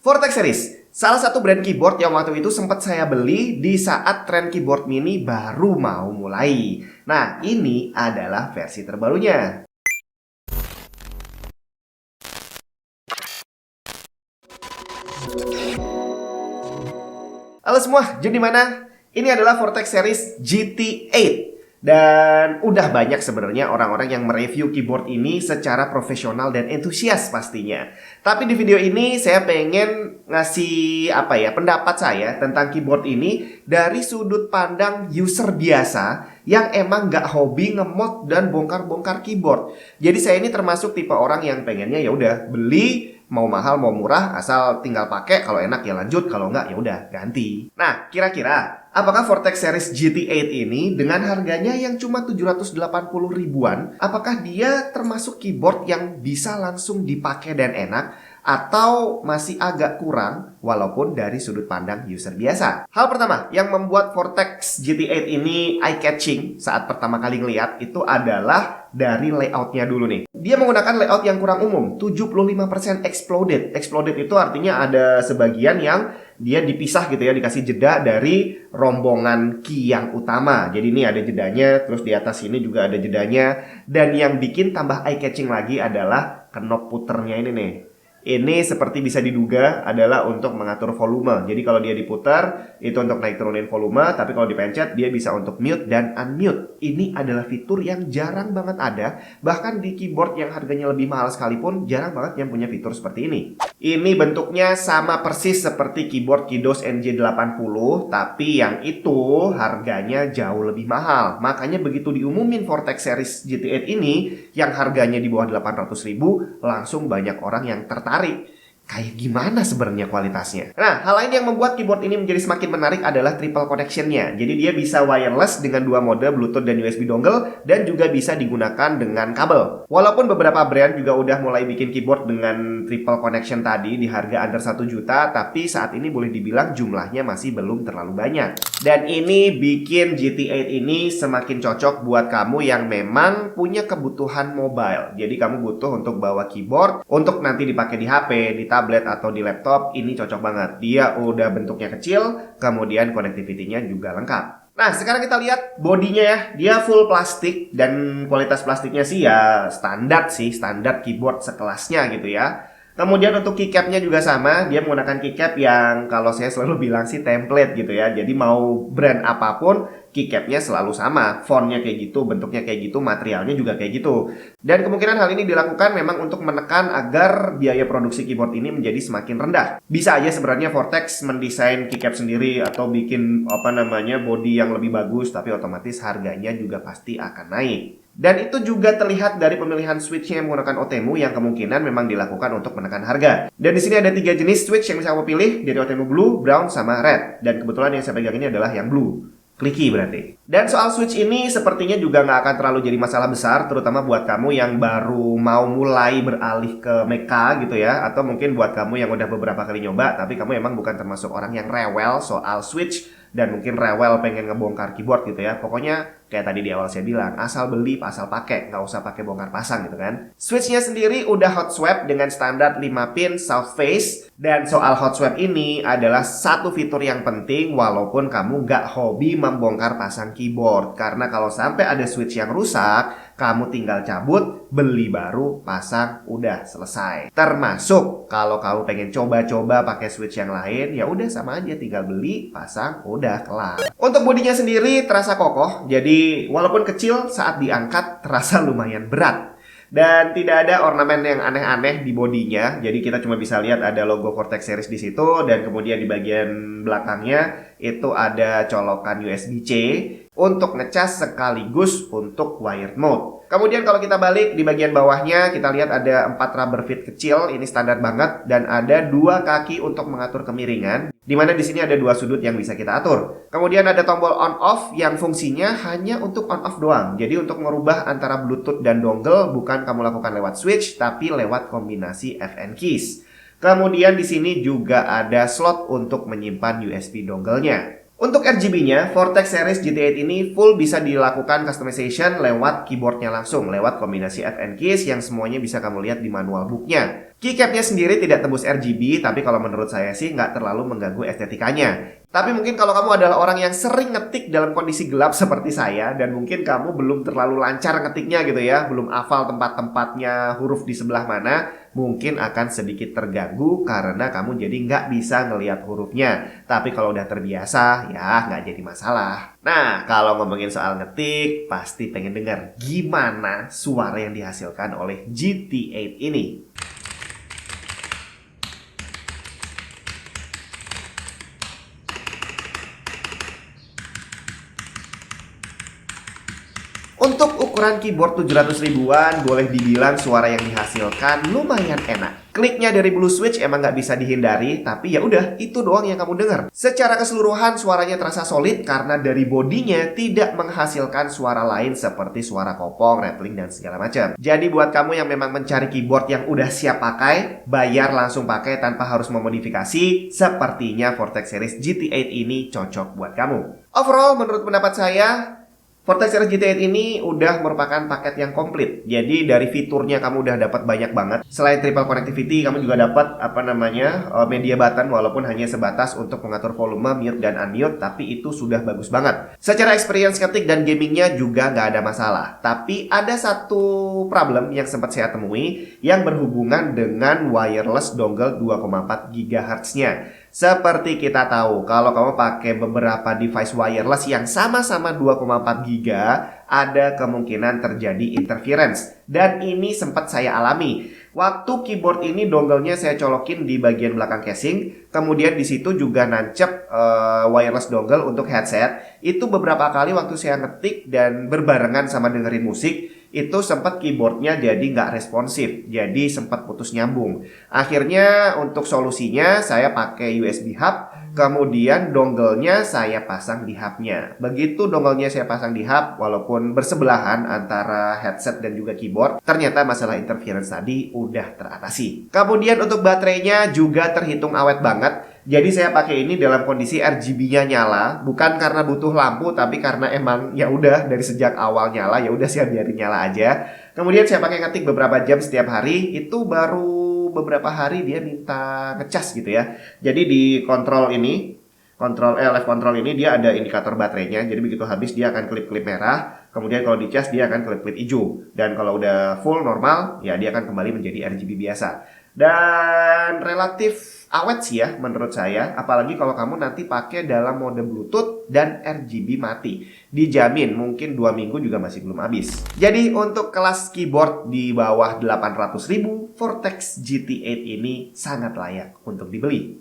Vortex Series, salah satu brand keyboard yang waktu itu sempat saya beli di saat tren keyboard mini baru mau mulai. Nah, ini adalah versi terbarunya. Halo semua, jom di mana? Ini adalah Vortex Series GT8. Dan udah banyak sebenarnya orang-orang yang mereview keyboard ini secara profesional dan entusias pastinya. Tapi di video ini saya pengen ngasih pendapat saya tentang keyboard ini dari sudut pandang user biasa yang emang nggak hobi ngemod dan bongkar-bongkar keyboard. Jadi saya ini termasuk tipe orang yang pengennya ya udah beli, mau mahal mau murah asal tinggal pakai, kalau enak ya lanjut, kalau enggak ya udah ganti. Nah, kira-kira apakah Vortex Series GT8 ini dengan harganya yang cuma 780 ribuan, apakah dia termasuk keyboard yang bisa langsung dipakai dan enak, atau masih agak kurang walaupun dari sudut pandang user biasa? Hal pertama yang membuat Vortex GT8 ini eye-catching saat pertama kali ngeliat itu adalah dari layoutnya dulu nih. Dia menggunakan layout yang kurang umum, 75% exploded. Exploded itu artinya ada sebagian yang dia dipisah gitu ya, dikasih jeda dari rombongan key yang utama. Jadi ini ada jedanya, terus di atas ini juga ada jedanya. Dan yang bikin tambah eye-catching lagi adalah knob puternya ini nih. Ini seperti bisa diduga adalah untuk mengatur volume. Jadi kalau dia diputar, itu untuk naik turunin volume. Tapi kalau dipencet, dia bisa untuk mute dan unmute. Ini adalah fitur yang jarang banget ada. Bahkan di keyboard yang harganya lebih mahal sekalipun, jarang banget yang punya fitur seperti ini. Ini bentuknya sama persis seperti keyboard Kidos NJ80. Tapi yang itu harganya jauh lebih mahal. Makanya begitu diumumin Vortex Series GT8 ini, yang harganya di bawah 800 ribu, langsung banyak orang yang tertarik. Kayak gimana sebenarnya kualitasnya? Nah, hal lain yang membuat keyboard ini menjadi semakin menarik adalah triple connection-nya. Jadi dia bisa wireless dengan dua mode Bluetooth dan USB dongle, dan juga bisa digunakan dengan kabel. Walaupun beberapa brand juga udah mulai bikin keyboard dengan triple connection tadi di harga under 1 juta, tapi saat ini boleh dibilang jumlahnya masih belum terlalu banyak. Dan ini bikin GT8 ini semakin cocok buat kamu yang memang punya kebutuhan mobile. Jadi kamu butuh untuk bawa keyboard untuk nanti dipakai di HP, di tablet atau di laptop. Ini cocok banget. Dia udah bentuknya kecil, kemudian connectivity-nya juga lengkap. Nah, sekarang kita lihat bodinya ya. Dia full plastik dan kualitas plastiknya sih ya standar keyboard sekelasnya gitu ya. Kemudian untuk keycapnya juga sama, dia menggunakan keycap yang kalau saya selalu bilang sih template gitu ya. Jadi mau brand apapun, keycapnya selalu sama, fontnya kayak gitu, bentuknya kayak gitu, materialnya juga kayak gitu. Dan kemungkinan hal ini dilakukan memang untuk menekan agar biaya produksi keyboard ini menjadi semakin rendah. Bisa aja sebenarnya Vortex mendesain keycap sendiri atau bikin body yang lebih bagus, tapi otomatis harganya juga pasti akan naik. Dan itu juga terlihat dari pemilihan switch yang menggunakan OTEMU yang kemungkinan memang dilakukan untuk menekan harga. Dan di sini ada 3 jenis switch yang bisa kamu pilih, dari OTEMU Blue, Brown, sama Red. Dan kebetulan yang saya pegang ini adalah yang Blue. Clicky berarti. Dan soal switch ini sepertinya juga nggak akan terlalu jadi masalah besar, terutama buat kamu yang baru mau mulai beralih ke mecha gitu ya, atau mungkin buat kamu yang udah beberapa kali nyoba, tapi kamu emang bukan termasuk orang yang rewel soal switch, dan mungkin rewel pengen ngebongkar keyboard gitu ya. Pokoknya kayak tadi di awal saya bilang, asal beli, asal pakai, nggak usah pakai bongkar pasang gitu kan. Switchnya sendiri udah hot swap dengan standar 5 pin south face. Dan soal hot swap ini adalah satu fitur yang penting walaupun kamu nggak hobi membongkar pasang keyboard. Karena kalau sampai ada switch yang rusak, kamu tinggal cabut, beli baru, pasang, udah selesai. Termasuk kalau kamu pengen coba-coba pakai switch yang lain, ya udah sama aja, tinggal beli, pasang, udah kelar. Untuk bodinya sendiri terasa kokoh, jadi walaupun kecil saat diangkat terasa lumayan berat. Dan tidak ada ornamen yang aneh-aneh di bodinya. Jadi kita cuma bisa lihat ada logo Vortex Series di situ, dan kemudian di bagian belakangnya itu ada colokan USB-C untuk ngecas sekaligus untuk wired mode. Kemudian kalau kita balik di bagian bawahnya, kita lihat ada 4 rubber feet kecil, ini standar banget, dan ada 2 kaki untuk mengatur kemiringan, dimana di sini ada 2 sudut yang bisa kita atur. Kemudian ada tombol on off yang fungsinya hanya untuk on off doang. Jadi untuk merubah antara Bluetooth dan dongle bukan kamu lakukan lewat switch, tapi lewat kombinasi FN keys. Kemudian di sini juga ada slot untuk menyimpan USB dongle-nya. Untuk RGB-nya, Vortex Series GT8 ini full bisa dilakukan customization lewat keyboardnya langsung, lewat kombinasi FN keys yang semuanya bisa kamu lihat di manual booknya. Keycapnya sendiri tidak tembus RGB, tapi kalau menurut saya sih nggak terlalu mengganggu estetikanya. Tapi mungkin kalau kamu adalah orang yang sering ngetik dalam kondisi gelap seperti saya, dan mungkin kamu belum terlalu lancar ngetiknya gitu ya, belum hafal tempat-tempatnya huruf di sebelah mana, mungkin akan sedikit terganggu karena kamu jadi nggak bisa ngelihat hurufnya. Tapi kalau udah terbiasa, ya nggak jadi masalah. Nah, kalau ngomongin soal ngetik, pasti pengen dengar gimana suara yang dihasilkan oleh GT8 ini. Untuk ukuran keyboard 700 ribuan, boleh dibilang suara yang dihasilkan lumayan enak. Kliknya dari blue switch emang nggak bisa dihindari, tapi ya udah itu doang yang kamu dengar. Secara keseluruhan suaranya terasa solid karena dari bodinya tidak menghasilkan suara lain seperti suara kopong, rattling, dan segala macam. Jadi buat kamu yang memang mencari keyboard yang udah siap pakai, bayar langsung pakai tanpa harus memodifikasi, sepertinya Vortex Series GT8 ini cocok buat kamu. Overall, menurut pendapat saya, Vortex Series GT8 ini udah merupakan paket yang komplit. Jadi dari fiturnya kamu udah dapat banyak banget. Selain triple connectivity, kamu juga dapat media button, walaupun hanya sebatas untuk mengatur volume, mute dan unmute, tapi itu sudah bagus banget. Secara experience ketik dan gamingnya juga nggak ada masalah. Tapi ada satu problem yang sempat saya temui yang berhubungan dengan wireless dongle 2,4 GHz-nya. Seperti kita tahu, kalau kamu pakai beberapa device wireless yang sama-sama 2,4 GB, ada kemungkinan terjadi interference. Dan ini sempat saya alami. Waktu keyboard ini dongle-nya saya colokin di bagian belakang casing, kemudian di situ juga nancep wireless dongle untuk headset. Itu beberapa kali waktu saya ngetik dan berbarengan sama dengerin musik, itu sempat keyboardnya jadi nggak responsif, jadi sempat putus nyambung. Akhirnya untuk solusinya saya pakai USB hub, kemudian dongle-nya saya pasang di hubnya. Begitu dongle-nya saya pasang di hub, walaupun bersebelahan antara headset dan juga keyboard, ternyata masalah interference tadi udah teratasi. Kemudian untuk baterainya juga terhitung awet banget. Jadi saya pakai ini dalam kondisi RGB-nya nyala, bukan karena butuh lampu, tapi karena emang ya udah dari sejak awal nyala, ya udah saya biarin nyala aja. Kemudian saya pakai ngetik beberapa jam setiap hari, itu baru beberapa hari dia minta ngecas gitu ya. Jadi di kontrol ini, left control ini dia ada indikator baterainya. Jadi begitu habis dia akan klip-klip merah, kemudian kalau dicas dia akan klip-klip hijau. Dan kalau udah full normal, ya dia akan kembali menjadi RGB biasa. Dan relatif awet sih ya menurut saya, apalagi kalau kamu nanti pakai dalam mode Bluetooth dan RGB mati. Dijamin mungkin 2 minggu juga masih belum habis. Jadi untuk kelas keyboard di bawah 800.000, Vortex GT8 ini sangat layak untuk dibeli.